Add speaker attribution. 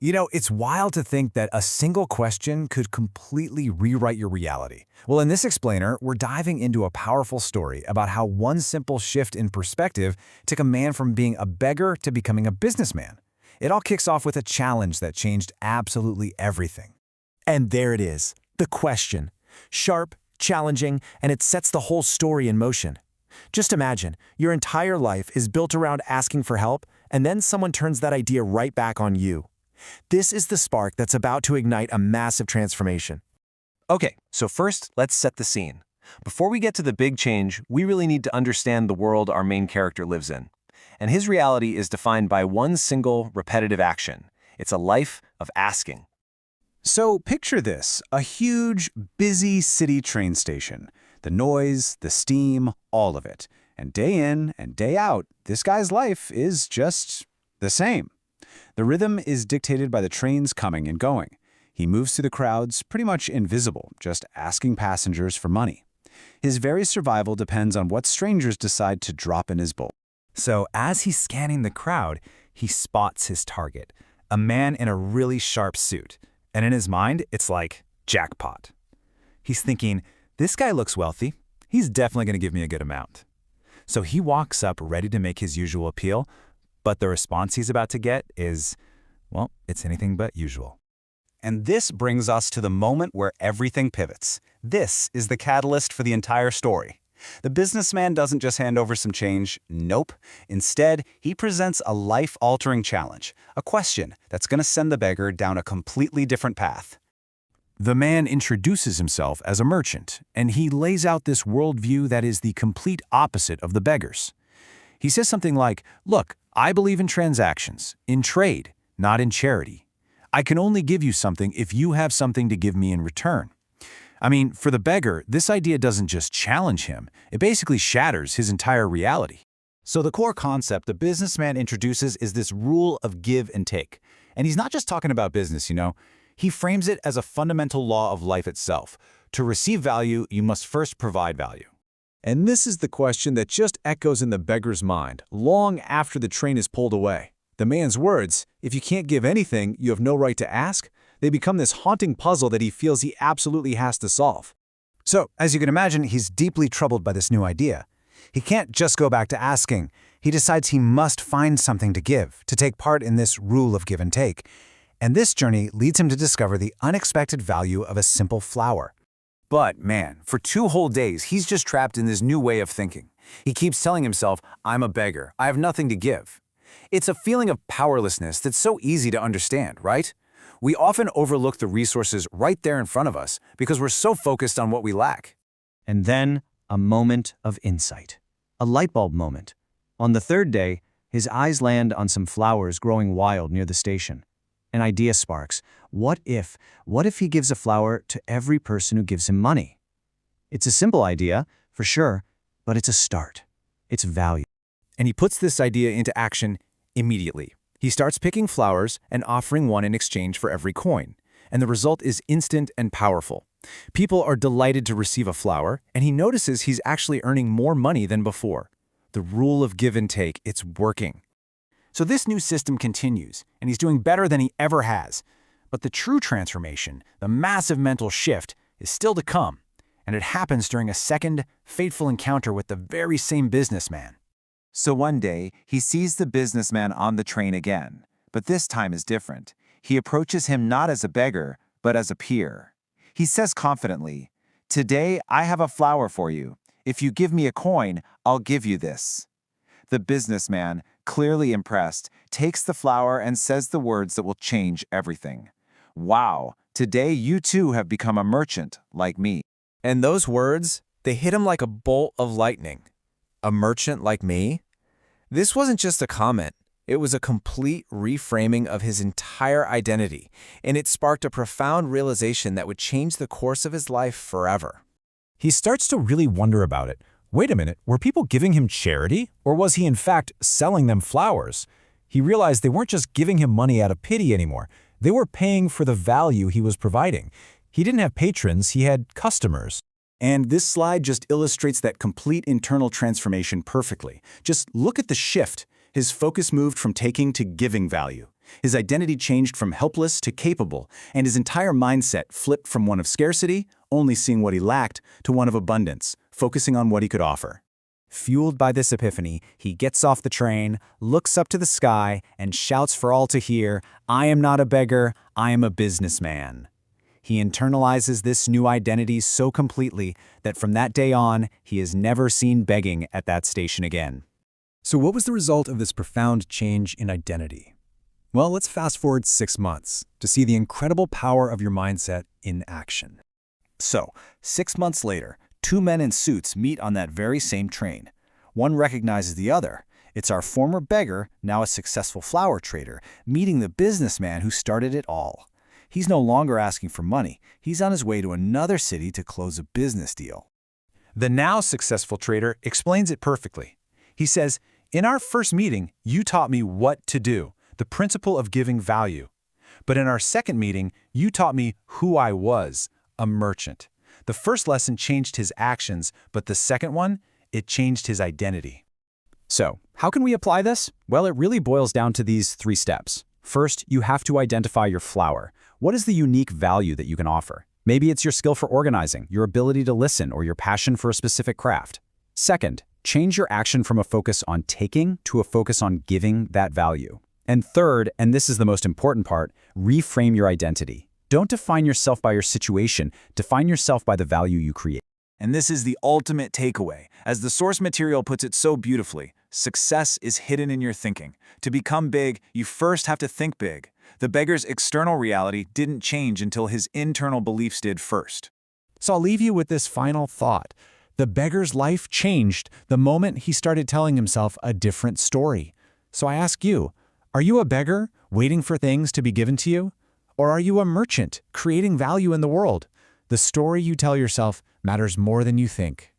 Speaker 1: You know, it's wild to think that a single question could completely rewrite your reality. Well, in this explainer, we're diving into a powerful story about how one simple shift in perspective took a man from being a beggar to becoming a businessman. It all kicks off with a challenge that changed absolutely everything.
Speaker 2: And there it is, the question. Sharp, challenging, and it sets the whole story in motion. Just imagine, your entire life is built around asking for help, and then someone turns that idea right back on you. This is the spark that's about to ignite a massive transformation.
Speaker 3: Okay, so first, let's set the scene. Before we get to the big change, we really need to understand the world our main character lives in. And his reality is defined by one single, repetitive action. It's a life of asking.
Speaker 1: So picture this, a huge, busy city train station. The noise, the steam, all of it. And day in and day out, this guy's life is just the same. The rhythm is dictated by the trains coming and going. He moves through the crowds, pretty much invisible, just asking passengers for money. His very survival depends on what strangers decide to drop in his bowl. So as he's scanning the crowd, he spots his target, a man in a really sharp suit. And in his mind, it's like jackpot. He's thinking, this guy looks wealthy. He's definitely going to give me a good amount. So he walks up ready to make his usual appeal, but the response he's about to get is, well, it's anything but usual. And this brings us to the moment where everything pivots. This is the catalyst for the entire story. The businessman doesn't just hand over some change. Nope. Instead, he presents a life-altering challenge, a question that's going to send the beggar down a completely different path. The man introduces himself as a merchant, and he lays out this worldview that is the complete opposite of the beggar's. He says something like, look, I believe in transactions, in trade, not in charity. I can only give you something if you have something to give me in return. I mean, for the beggar, this idea doesn't just challenge him, it basically shatters his entire reality. So the core concept the businessman introduces is this rule of give and take. And he's not just talking about business, you know. He frames it as a fundamental law of life itself. To receive value, you must first provide value. And this is the question that just echoes in the beggar's mind, long after the train is pulled away. The man's words, if you can't give anything, you have no right to ask, they become this haunting puzzle that he feels he absolutely has to solve. So, as you can imagine, he's deeply troubled by this new idea. He can't just go back to asking. He decides he must find something to give, to take part in this rule of give and take. And this journey leads him to discover the unexpected value of a simple flower. But man, for 2 whole days, he's just trapped in this new way of thinking. He keeps telling himself, I'm a beggar, I have nothing to give. It's a feeling of powerlessness that's so easy to understand, right? We often overlook the resources right there in front of us because we're so focused on what we lack.
Speaker 2: And then, a moment of insight. A light bulb moment. On the 3rd day, his eyes land on some flowers growing wild near the station. An idea sparks. What if he gives a flower to every person who gives him money? It's a simple idea, for sure, but it's a start. It's value.
Speaker 1: And he puts this idea into action immediately. He starts picking flowers and offering one in exchange for every coin. And the result is instant and powerful. People are delighted to receive a flower, and he notices he's actually earning more money than before. The rule of give and take, it's working. So this new system continues, and he's doing better than he ever has. But the true transformation, the massive mental shift, is still to come, and it happens during a second, fateful encounter with the very same businessman.
Speaker 3: So one day, he sees the businessman on the train again, but this time is different. He approaches him not as a beggar, but as a peer. He says confidently, "Today I have a flower for you. If you give me a coin, I'll give you this." The businessman, clearly impressed, takes the flower and says the words that will change everything. "Wow, today you too have become a merchant like me."
Speaker 1: And those words, they hit him like a bolt of lightning. A merchant like me? This wasn't just a comment. It was a complete reframing of his entire identity, and it sparked a profound realization that would change the course of his life forever. He starts to really wonder about it. Wait a minute, were people giving him charity, or was he in fact selling them flowers? He realized they weren't just giving him money out of pity anymore. They were paying for the value he was providing. He didn't have patrons, he had customers. And this slide just illustrates that complete internal transformation perfectly. Just look at the shift. His focus moved from taking to giving value. His identity changed from helpless to capable, and his entire mindset flipped from one of scarcity, only seeing what he lacked, to one of abundance, focusing on what he could offer.
Speaker 2: Fueled by this epiphany, he gets off the train, looks up to the sky, and shouts for all to hear, "I am not a beggar, I am a businessman." He internalizes this new identity so completely that from that day on, he is never seen begging at that station again.
Speaker 4: So what was the result of this profound change in identity? Well, let's fast forward 6 months to see the incredible power of your mindset in action.
Speaker 2: So, 6 months later, two men in suits meet on that very same train. One recognizes the other. It's our former beggar, now a successful flower trader, meeting the businessman who started it all. He's no longer asking for money. He's on his way to another city to close a business deal.
Speaker 1: The now successful trader explains it perfectly. He says, "In our first meeting, you taught me what to do, the principle of giving value. But in our second meeting, you taught me who I was, a merchant. The first lesson changed his actions, but the second one, it changed his identity."
Speaker 2: So, how can we apply this? Well, it really boils down to these 3 steps. First, you have to identify your flower. What is the unique value that you can offer? Maybe it's your skill for organizing, your ability to listen, or your passion for a specific craft. Second, change your action from a focus on taking to a focus on giving that value. And third, and this is the most important part, reframe your identity. Don't define yourself by your situation, define yourself by the value you create.
Speaker 3: And this is the ultimate takeaway. As the source material puts it so beautifully, success is hidden in your thinking. To become big, you first have to think big. The beggar's external reality didn't change until his internal beliefs did first.
Speaker 4: So I'll leave you with this final thought. The beggar's life changed the moment he started telling himself a different story. So I ask you, are you a beggar waiting for things to be given to you? Or are you a merchant creating value in the world? The story you tell yourself matters more than you think.